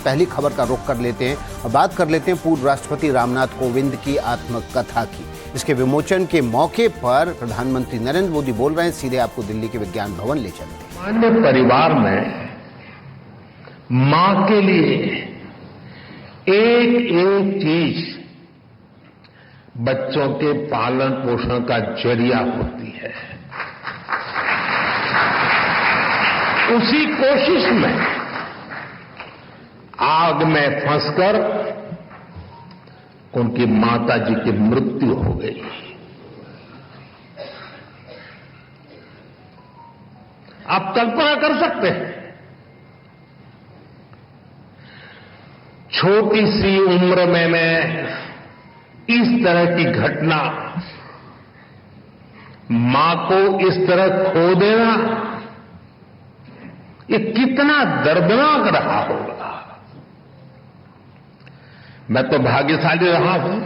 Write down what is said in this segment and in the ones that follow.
पहली खबर का रुख कर लेते हैं और बात कर लेते हैं पूर्व राष्ट्रपति रामनाथ कोविंद की आत्मकथा की। इसके विमोचन के मौके पर प्रधानमंत्री नरेंद्र मोदी बोल रहे हैं, सीधे आपको दिल्ली के विज्ञान भवन ले चलते हैं। सामान्य परिवार में मां के लिए एक एक चीज बच्चों के पालन पोषण का जरिया होती है। उसी कोशिश में आग में फंसकर उनकी माताजी की मृत्यु हो गई। आप कल्पना कर सकते हैं, छोटी सी उम्र में मैं इस तरह की घटना, मां को इस तरह खो देना, ये कितना दर्दनाक रहा होगा। मैं तो भाग्यशाली रहा हूं,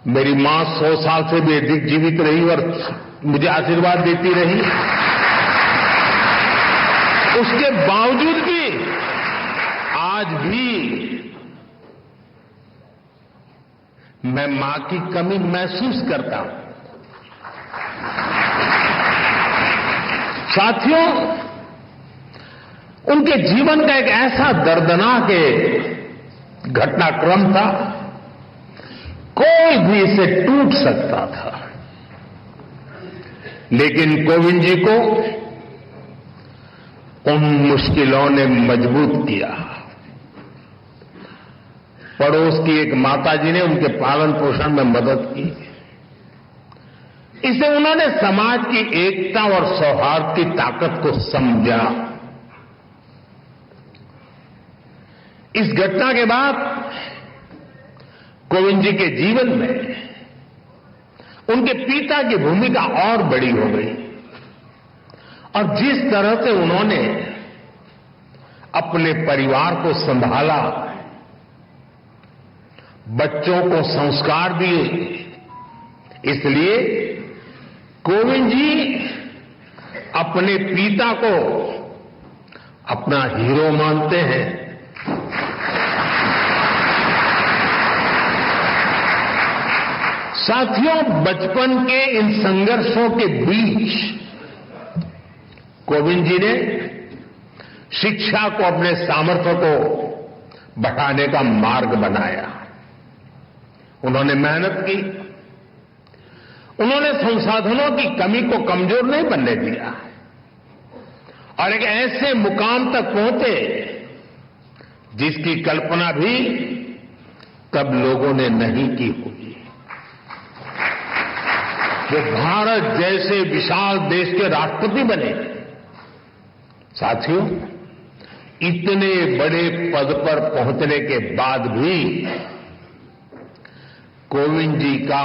मेरी मां 100 साल से भी अधिक जीवित रही और मुझे आशीर्वाद देती रही। उसके बावजूद भी आज भी मैं मां की कमी महसूस करता हूं। साथियों, उनके जीवन का एक ऐसा दर्दनाक घटनाक्रम था, कोई भी इसे टूट सकता था, लेकिन कोविंद जी को उन मुश्किलों ने मजबूत किया। पड़ोस की एक माताजी ने उनके पालन पोषण में मदद की। इसे उन्होंने समाज की एकता और सौहार्द की ताकत को समझा। इस घटना के बाद कोविंद जी के जीवन में उनके पिता की भूमिका और बड़ी हो गई और जिस तरह से उन्होंने अपने परिवार को संभाला, बच्चों को संस्कार दिए, इसलिए कोविंद जी अपने पिता को अपना हीरो मानते हैं। साथियों, बचपन के इन संघर्षों के बीच कोविंद जी ने शिक्षा को अपने सामर्थ्य को बढ़ाने का मार्ग बनाया। उन्होंने मेहनत की, उन्होंने संसाधनों की कमी को कमजोर नहीं बनने दिया और एक ऐसे मुकाम तक पहुंचे जिसकी कल्पना भी तब लोगों ने नहीं की होगी। वो भारत जैसे विशाल देश के राष्ट्रपति बने। साथियों, इतने बड़े पद पर पहुंचने के बाद भी कोविंद जी का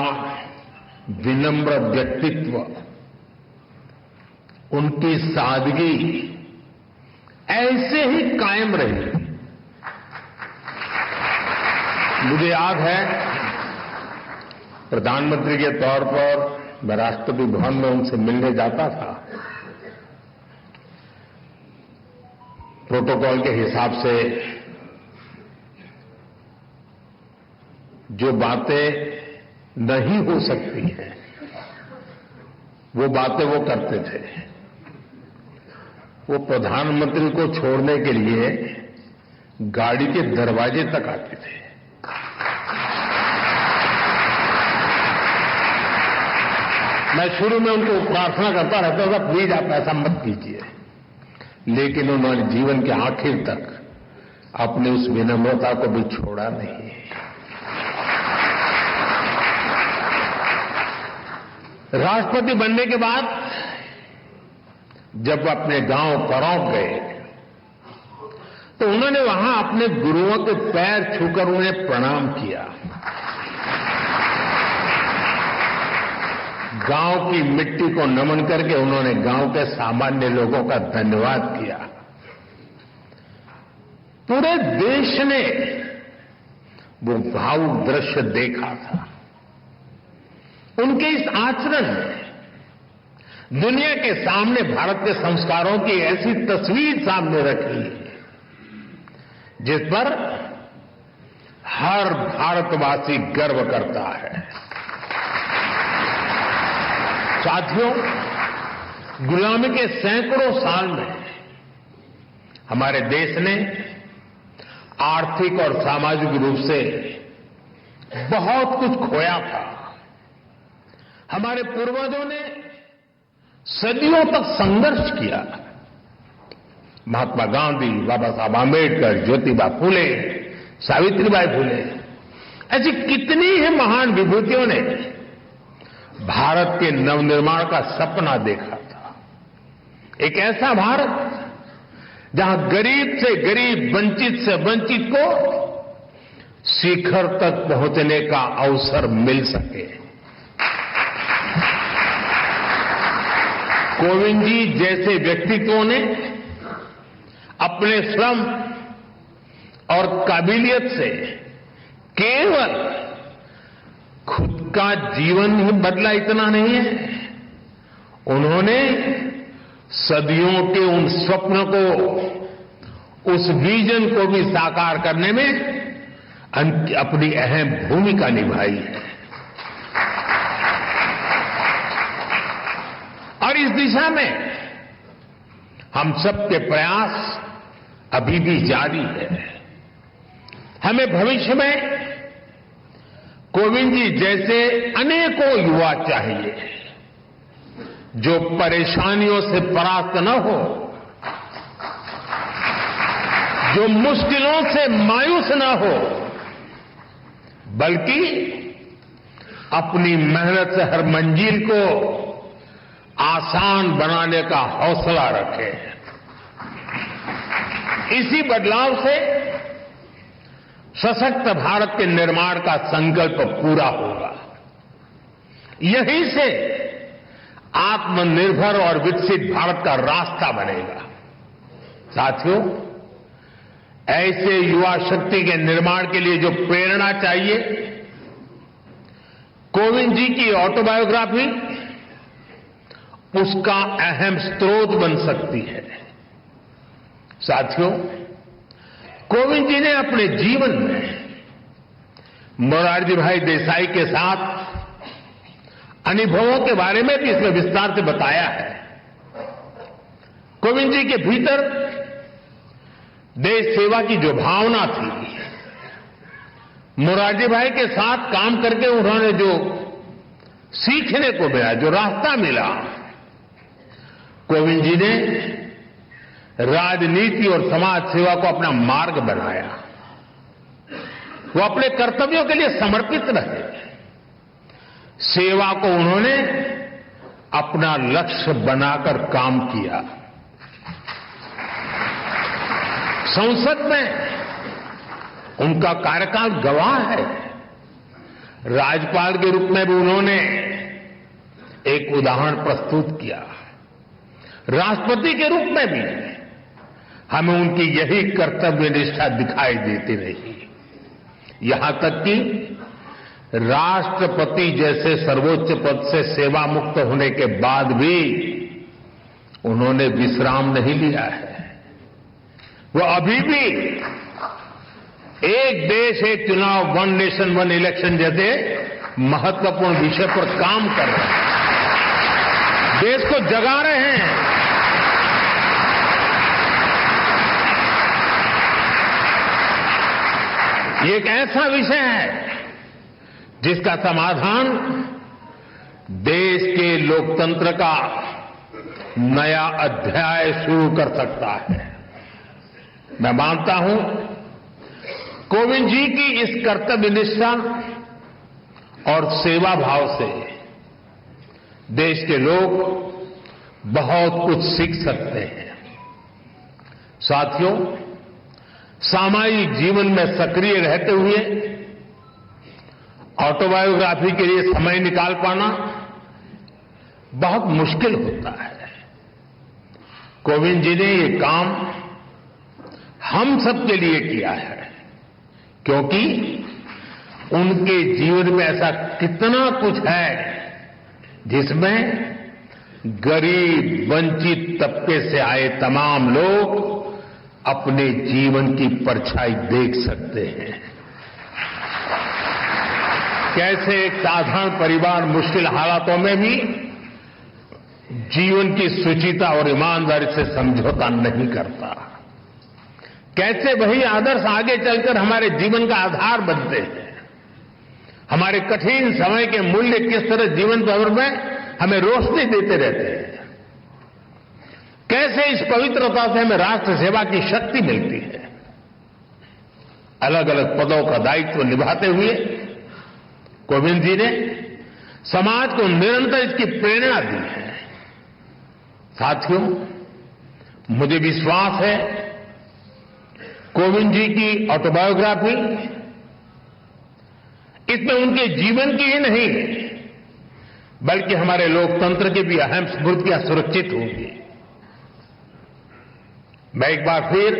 विनम्र व्यक्तित्व, उनकी सादगी ऐसे ही कायम रही। मुझे याद है, प्रधानमंत्री के तौर पर मैं राष्ट्रपति भवन में उनसे मिलने जाता था। प्रोटोकॉल के हिसाब से जो बातें नहीं हो सकती हैं, वो बातें वो करते थे। वो प्रधानमंत्री को छोड़ने के लिए गाड़ी के दरवाजे तक आते थे। मैं शुरू में उनको प्रार्थना करता रहता था, प्लीज आप ऐसा मत कीजिए, लेकिन उन्होंने जीवन के आखिर तक अपनी उस विनम्रता को भी छोड़ा नहीं। राष्ट्रपति बनने के बाद जब अपने गांव परौंक गए तो उन्होंने वहां अपने गुरुओं के पैर छूकर उन्हें प्रणाम किया। गांव की मिट्टी को नमन करके उन्होंने गांव के सामान्य लोगों का धन्यवाद किया। पूरे देश ने वो भावुक दृश्य देखा था। उनके इस आचरण में दुनिया के सामने भारत के संस्कारों की ऐसी तस्वीर सामने रखी जिस पर हर भारतवासी गर्व करता है। साथियों, गुलामी के सैकड़ों साल में हमारे देश ने आर्थिक और सामाजिक रूप से बहुत कुछ खोया था। हमारे पूर्वजों ने सदियों तक संघर्ष किया। महात्मा गांधी, बाबा साहब आंबेडकर, ज्योतिबा फूले, सावित्रीबाई फूले, ऐसी कितनी ही महान विभूतियों ने भारत के नवनिर्माण का सपना देखा था। एक ऐसा भारत जहां गरीब से गरीब, वंचित से वंचित को शिखर तक पहुंचने का अवसर मिल सके। कोविंद जी जैसे व्यक्तित्वों ने अपने श्रम और काबिलियत से केवल खुद का जीवन ही बदला इतना नहीं है, उन्होंने सदियों के उन स्वप्न को, उस विजन को भी साकार करने में अपनी अहम भूमिका निभाई है। और इस दिशा में हम सबके प्रयास अभी भी जारी है। हमें भविष्य में कोविंद जी जैसे अनेकों युवा चाहिए जो परेशानियों से परास्त न हो, जो मुश्किलों से मायूस न हो, बल्कि अपनी मेहनत से हर मंजिल को आसान बनाने का हौसला रखे। इसी बदलाव से सशक्त भारत के निर्माण का संकल्प पूरा होगा। यहीं से आत्मनिर्भर और विकसित भारत का रास्ता बनेगा। साथियों, ऐसे युवा शक्ति के निर्माण के लिए जो प्रेरणा चाहिए, कोविंद जी की ऑटोबायोग्राफी उसका अहम स्रोत बन सकती है। साथियों, कोविंद जी ने अपने जीवन में मोरारजी भाई देसाई के साथ अनुभवों के बारे में भी इसमें विस्तार से बताया है। कोविंद जी के भीतर देश सेवा की जो भावना थी, मोरारजी भाई के साथ काम करके उन्होंने जो सीखने को मिला, जो रास्ता मिला, कोविंद जी ने राजनीति और समाज सेवा को अपना मार्ग बनाया। वो अपने कर्तव्यों के लिए समर्पित रहे। सेवा को उन्होंने अपना लक्ष्य बनाकर काम किया। संसद में उनका कार्यकाल गवाह है। राज्यपाल के रूप में भी उन्होंने एक उदाहरण प्रस्तुत किया। राष्ट्रपति के रूप में भी हमें उनकी यही कर्तव्य निष्ठा दिखाई देती रही। यहां तक कि राष्ट्रपति जैसे सर्वोच्च पद से सेवा मुक्त होने के बाद भी उन्होंने विश्राम नहीं लिया है। वो अभी भी एक देश एक चुनाव, वन नेशन वन इलेक्शन जैसे महत्वपूर्ण विषय पर काम कर रहे हैं, देश को जगा रहे हैं। ये एक ऐसा विषय है जिसका समाधान देश के लोकतंत्र का नया अध्याय शुरू कर सकता है। मैं मानता हूं कोविंद जी की इस कर्तव्य निष्ठा और सेवा भाव से देश के लोग बहुत कुछ सीख सकते हैं। साथियों, सामाजिक जीवन में सक्रिय रहते हुए ऑटोबायोग्राफी के लिए समय निकाल पाना बहुत मुश्किल होता है। कोविंद जी ने ये काम हम सबके लिए किया है, क्योंकि उनके जीवन में ऐसा कितना कुछ है जिसमें गरीब वंचित तबके से आए तमाम लोग अपने जीवन की परछाई देख सकते हैं। कैसे एक साधारण परिवार मुश्किल हालातों में भी जीवन की शुचिता और ईमानदारी से समझौता नहीं करता। कैसे वही आदर्श आगे चलकर हमारे जीवन का आधार बनते हैं। हमारे कठिन समय के मूल्य किस तरह जीवन भर में हमें रोशनी देते रहते हैं। कैसे इस पवित्रता से हमें राष्ट्र सेवा की शक्ति मिलती है। अलग अलग पदों का दायित्व निभाते हुए कोविंद जी ने समाज को निरंतर इसकी प्रेरणा दी है। साथियों, मुझे विश्वास है कोविंद जी की ऑटोबायोग्राफी इसमें उनके जीवन की ही नहीं बल्कि हमारे लोकतंत्र की भी अहम स्मृतियां सुरक्षित होंगी। मैं एक बार फिर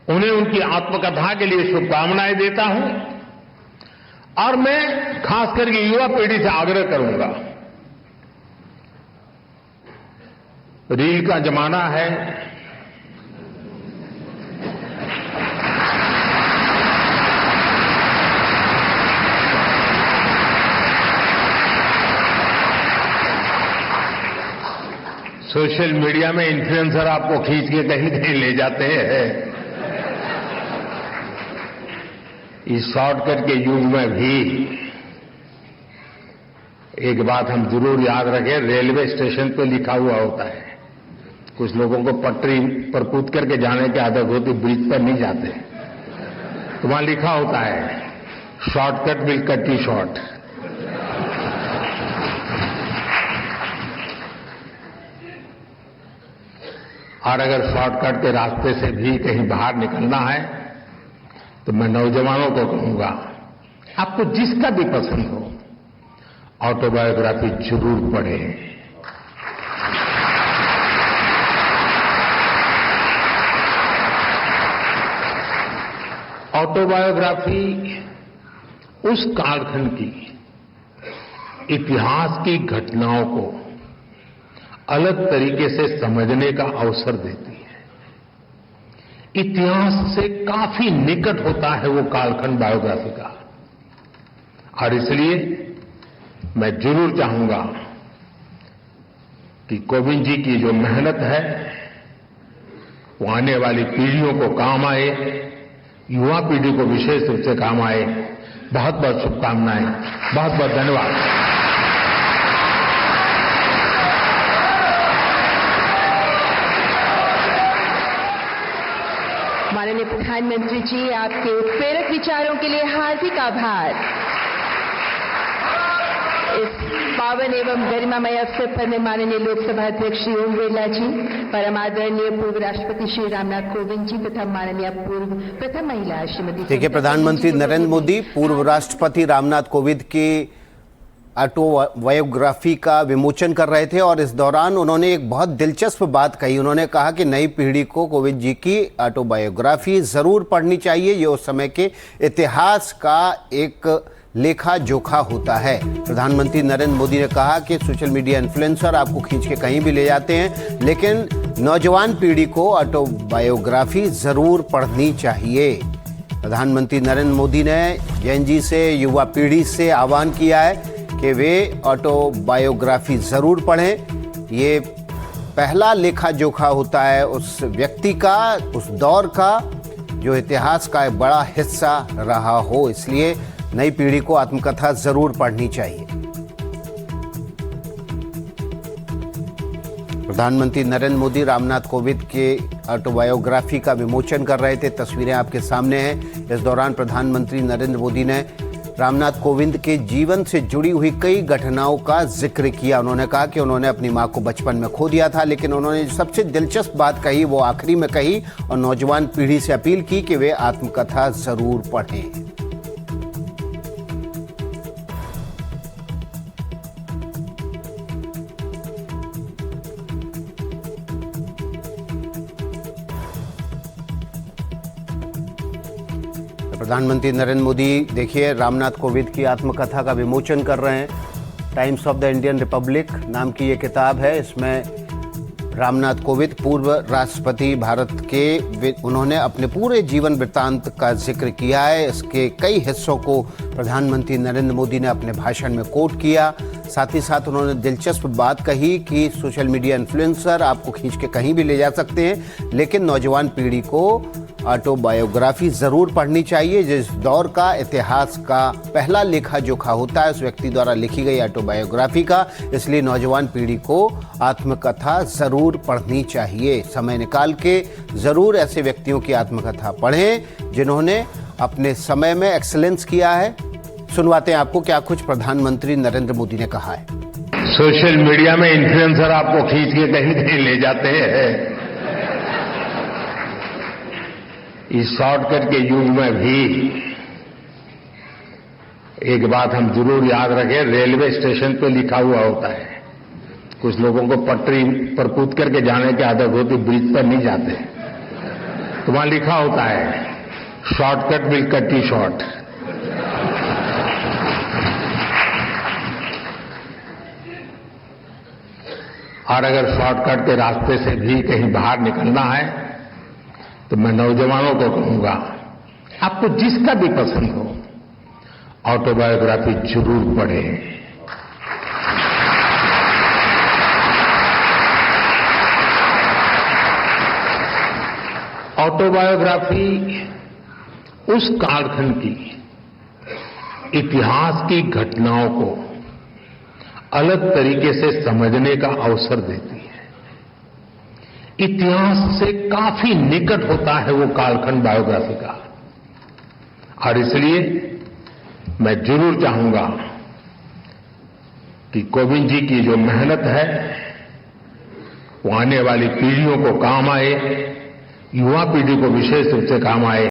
उन्हें उनकी आत्मकथा के लिए शुभकामनाएं देता हूं और मैं खास करके युवा पीढ़ी से आग्रह करूंगा, रील का जमाना है। सोशल मीडिया में इन्फ्लुएंसर आपको खींच के कहीं कहीं ले जाते हैं। इस शॉर्टकट के युग में भी एक बात हम जरूर याद रखें, रेलवे स्टेशन पे लिखा हुआ होता है। कुछ लोगों को पटरी पर कूद करके जाने की आदत होती, ब्रिज पर नहीं जाते। तो वहां लिखा होता है shortcut will cut you short. और अगर शॉर्टकट के रास्ते से भी कहीं बाहर निकलना है तो मैं नौजवानों को कहूंगा, आपको जिसका भी पसंद हो ऑटोबायोग्राफी जरूर पढ़ें। ऑटोबायोग्राफी उस कालखंड की इतिहास की घटनाओं को अलग तरीके से समझने का अवसर देती है। इतिहास से काफी निकट होता है वो कालखंड बायोग्राफी का, और इसलिए मैं जरूर चाहूंगा कि कोविंद जी की जो मेहनत है वो आने वाली पीढ़ियों को काम आए, युवा पीढ़ी को विशेष रूप से काम आए। बहुत बहुत शुभकामनाएं, बहुत बहुत धन्यवाद। माननीय प्रधानमंत्री जी, आपके उत्प्रेरक विचारों के लिए हार्दिक आभार। इस पावन एवं गरिमामय अवसर पर मैं माननीय लोकसभा अध्यक्ष श्री ओम बिरला जी, परम आदरणीय पूर्व राष्ट्रपति श्री रामनाथ कोविंद जी तथा माननीय पूर्व प्रथम महिला श्रीमती। देखिए, प्रधानमंत्री नरेंद्र मोदी पूर्व राष्ट्रपति रामनाथ कोविंद की ऑटोबायोग्राफी का विमोचन कर रहे थे और इस दौरान उन्होंने एक बहुत दिलचस्प बात कही। उन्होंने कहा कि नई पीढ़ी को कोविंद जी की ऑटोबायोग्राफी जरूर पढ़नी चाहिए। ये उस समय के इतिहास का एक लेखा जोखा होता है। प्रधानमंत्री नरेंद्र मोदी ने कहा कि सोशल मीडिया इन्फ्लुएंसर आपको खींच के कहीं भी ले जाते हैं, लेकिन नौजवान पीढ़ी को ऑटोबायोग्राफी जरूर पढ़नी चाहिए। प्रधानमंत्री नरेंद्र मोदी ने जैन जी से, युवा पीढ़ी से आह्वान किया है कि वे ऑटोबायोग्राफी जरूर पढ़ें। ये पहला लेखा जोखा होता है उस व्यक्ति का, उस दौर का जो इतिहास का एक बड़ा हिस्सा रहा हो। इसलिए नई पीढ़ी को आत्मकथा जरूर पढ़नी चाहिए। प्रधानमंत्री नरेंद्र मोदी रामनाथ कोविंद के ऑटोबायोग्राफी का विमोचन कर रहे थे। तस्वीरें आपके सामने हैं। इस दौरान प्रधानमंत्री नरेंद्र मोदी ने रामनाथ कोविंद के जीवन से जुड़ी हुई कई घटनाओं का जिक्र किया। उन्होंने कहा कि उन्होंने अपनी मां को बचपन में खो दिया था, लेकिन उन्होंने सबसे दिलचस्प बात कही वो आखिरी में कही और नौजवान पीढ़ी से अपील की कि वे आत्मकथा जरूर पढ़ें। प्रधानमंत्री नरेंद्र मोदी देखिए रामनाथ कोविंद की आत्मकथा का विमोचन कर रहे हैं। Times of the Indian Republic नाम की ये किताब है। इसमें रामनाथ कोविंद पूर्व राष्ट्रपति भारत के, उन्होंने अपने पूरे जीवन वृत्तांत का जिक्र किया है। इसके कई हिस्सों को प्रधानमंत्री नरेंद्र मोदी ने अपने भाषण में कोट किया। साथ ही साथ उन्होंने दिलचस्प बात कही कि सोशल मीडिया इन्फ्लुएंसर आपको खींच के कहीं भी ले जा सकते हैं, लेकिन नौजवान पीढ़ी को ऑटोबायोग्राफी ज़रूर पढ़नी चाहिए। जिस दौर का इतिहास का पहला लेखा जोखा होता है उस व्यक्ति द्वारा लिखी गई ऑटोबायोग्राफी का, इसलिए नौजवान पीढ़ी को आत्मकथा ज़रूर पढ़नी चाहिए। समय निकाल के ज़रूर ऐसे व्यक्तियों की आत्मकथा पढ़ें जिन्होंने अपने समय में एक्सीलेंस किया है। सुनवाते हैं आपको क्या कुछ प्रधानमंत्री नरेंद्र मोदी ने कहा है। सोशल मीडिया में इन्फ्लुएंसर आपको खींच के कहीं कहीं ले जाते हैं। इस शॉर्टकट के युग में भी एक बात हम जरूर याद रखें, रेलवे स्टेशन पे लिखा हुआ होता है। कुछ लोगों को पटरी पर कूद करके जाने की आदत होती, ब्रिज पर नहीं जाते, तो वहां लिखा होता है shortcut will cut you short. और अगर शॉर्टकट के रास्ते से भी कहीं बाहर निकलना है तो मैं नौजवानों को कहूंगा, आपको जिसका भी पसंद हो ऑटोबायोग्राफी जरूर पढ़ें। ऑटोबायोग्राफी उस कालखंड की इतिहास की घटनाओं को अलग तरीके से समझने का अवसर देती है। इतिहास से काफी निकट होता है वो कालखंड बायोग्राफी का, और इसलिए मैं जरूर चाहूंगा कि कोविंद जी की जो मेहनत है वो आने वाली पीढ़ियों को काम आए, युवा पीढ़ी को विशेष रूप से काम आए।